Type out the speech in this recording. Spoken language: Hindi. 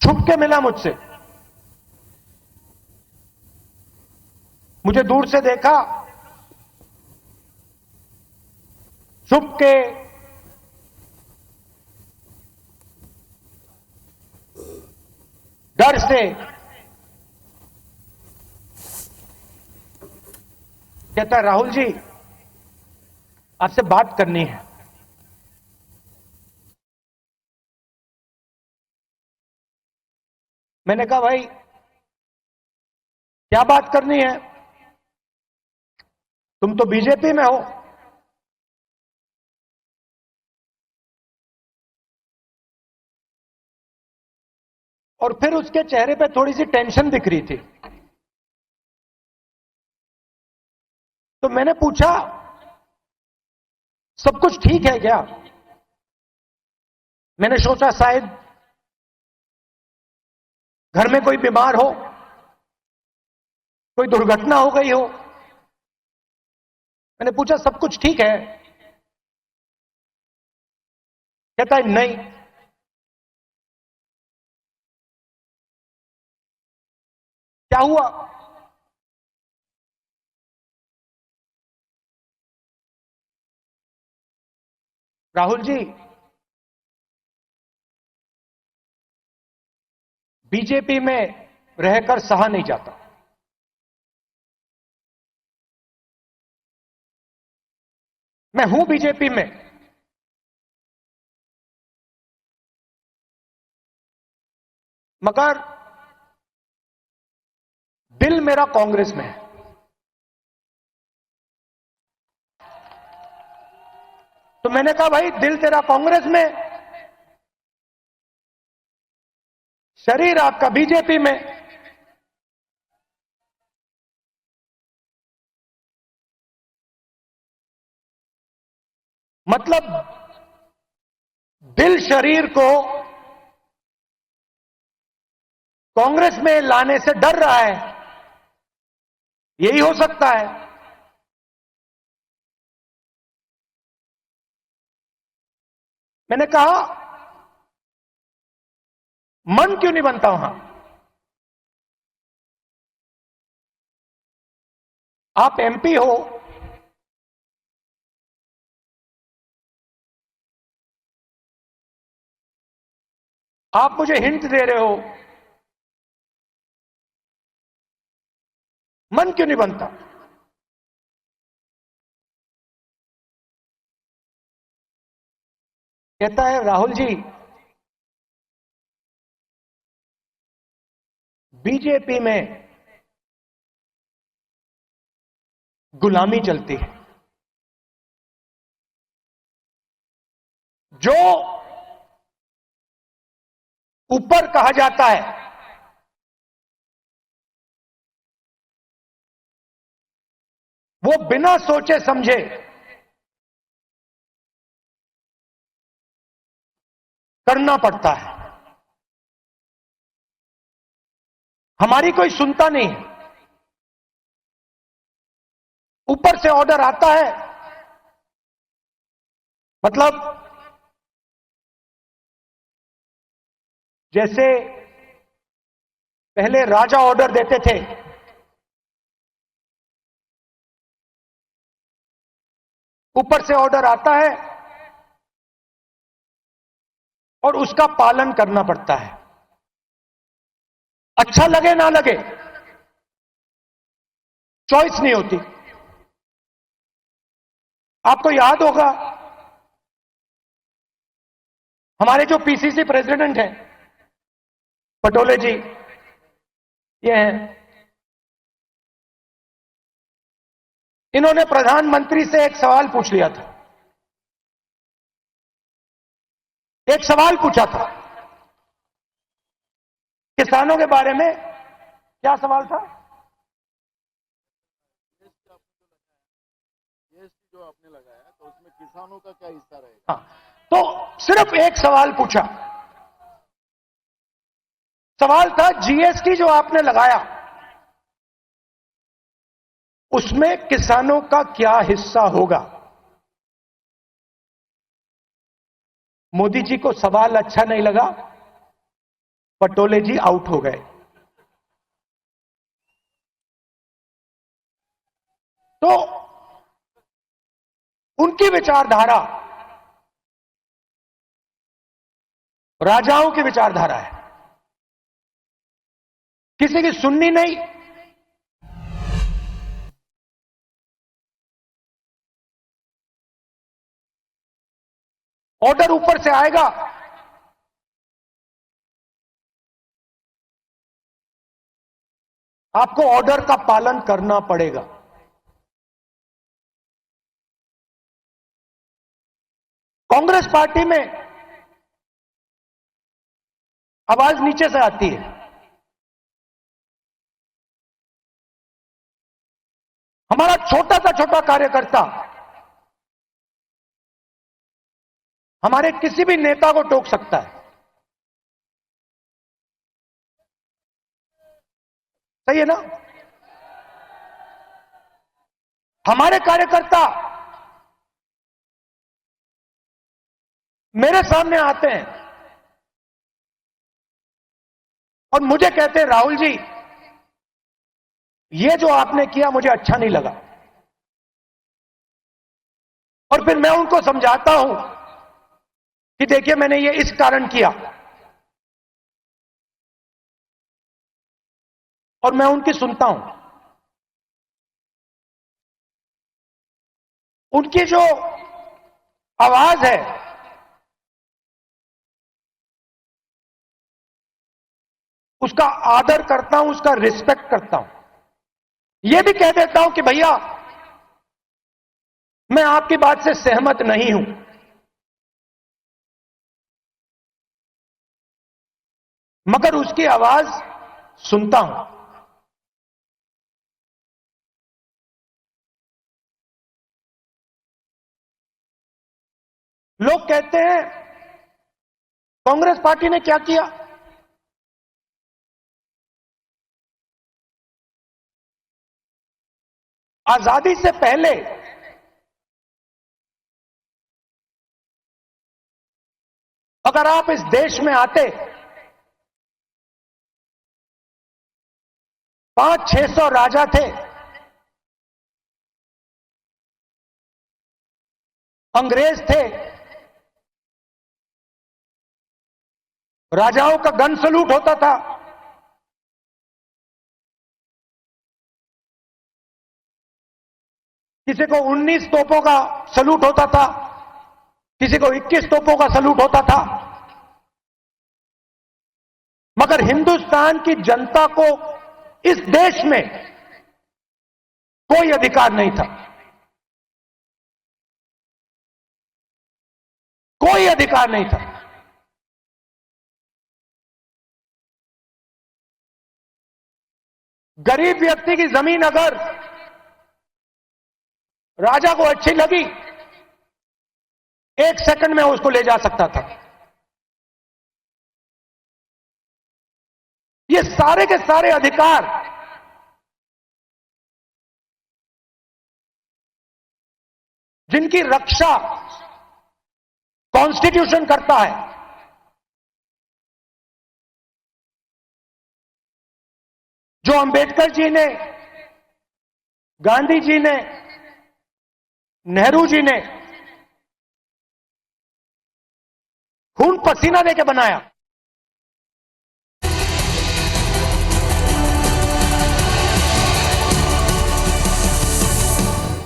छुप के मिला मुझसे, मुझे दूर से देखा, छुप के डर से कहता है राहुल जी आपसे बात करनी है। मैंने कहा भाई क्या बात करनी है, तुम तो बीजेपी में हो। और फिर उसके चेहरे पे थोड़ी सी टेंशन दिख रही थी। तो मैंने पूछा सब कुछ ठीक है क्या? मैंने सोचा शायद घर में कोई बीमार हो, कोई दुर्घटना हो गई हो। मैंने पूछा सब कुछ ठीक है? कहता है नहीं। क्या हुआ? राहुल जी बीजेपी में रहकर सहा नहीं जाता। मैं हूं बीजेपी में, मगर दिल मेरा कांग्रेस में है। तो मैंने कहा भाई दिल तेरा कांग्रेस में, शरीर आपका बीजेपी में। मतलब दिल शरीर को कांग्रेस में लाने से डर रहा है, यही हो सकता है। मैंने कहा मन क्यों नहीं बनता वहां? आप एमपी हो, आप मुझे हिंट दे रहे हो, मन क्यों नहीं बनता? कहता है राहुल जी बीजेपी में गुलामी चलती है। जो ऊपर कहा जाता है वो बिना सोचे समझे करना पड़ता है। हमारी कोई सुनता नहीं है, ऊपर से ऑर्डर आता है। मतलब जैसे पहले राजा ऑर्डर देते थे, ऊपर से ऑर्डर आता है और उसका पालन करना पड़ता है, अच्छा लगे ना लगे, चॉइस नहीं होती। आपको याद होगा हमारे जो पीसीसी प्रेसिडेंट हैं पटोले जी, ये हैं, इन्होंने प्रधानमंत्री से एक सवाल पूछ लिया था। एक सवाल पूछा था किसानों के बारे में। क्या सवाल था? जीएसटी जो आपने लगाया तो उसमें किसानों का क्या हिस्सा रहेगा? हाँ, तो सिर्फ एक सवाल पूछा। सवाल था जीएसटी जो आपने लगाया उसमें किसानों का क्या हिस्सा होगा। मोदी जी को सवाल अच्छा नहीं लगा पटोले जी आउट हो गए। तो उनकी विचारधारा राजाओं की विचारधारा है, किसी की सुननी नहीं। ऑर्डर ऊपर से आएगा, आपको ऑर्डर का पालन करना पड़ेगा। कांग्रेस पार्टी में आवाज नीचे से आती है। हमारा छोटा सा छोटा कार्यकर्ता हमारे किसी भी नेता को टोक सकता है। सही है ना? हमारे कार्यकर्ता मेरे सामने आते हैं और मुझे कहते हैं, राहुल जी ये जो आपने किया मुझे अच्छा नहीं लगा। और फिर मैं उनको समझाता हूं कि देखिए मैंने ये इस कारण किया, और मैं उनकी सुनता हूं। उनकी जो आवाज है उसका आदर करता हूं, उसका रिस्पेक्ट करता हूं। यह भी कह देता हूं कि भैया मैं आपकी बात से सहमत नहीं हूं, मगर उसकी आवाज सुनता हूं। लोग कहते हैं कांग्रेस पार्टी ने क्या किया। आजादी से पहले अगर आप इस देश में आते 500-600 राजा थे, अंग्रेज थे, राजाओं का गन सलूट होता था। किसी को 19 तोपों का सलूट होता था, किसी को 21 तोपों का सलूट होता था, मगर हिंदुस्तान की जनता को इस देश में कोई अधिकार नहीं था। कोई अधिकार नहीं था। गरीब व्यक्ति की जमीन अगर राजा को अच्छी लगी, 1 सेकंड में उसको ले जा सकता था। ये सारे के सारे अधिकार जिनकी रक्षा कॉन्स्टिट्यूशन करता है, जो अंबेडकर जी ने, गांधी जी ने, नेहरू जी ने खून पसीना देके बनाया,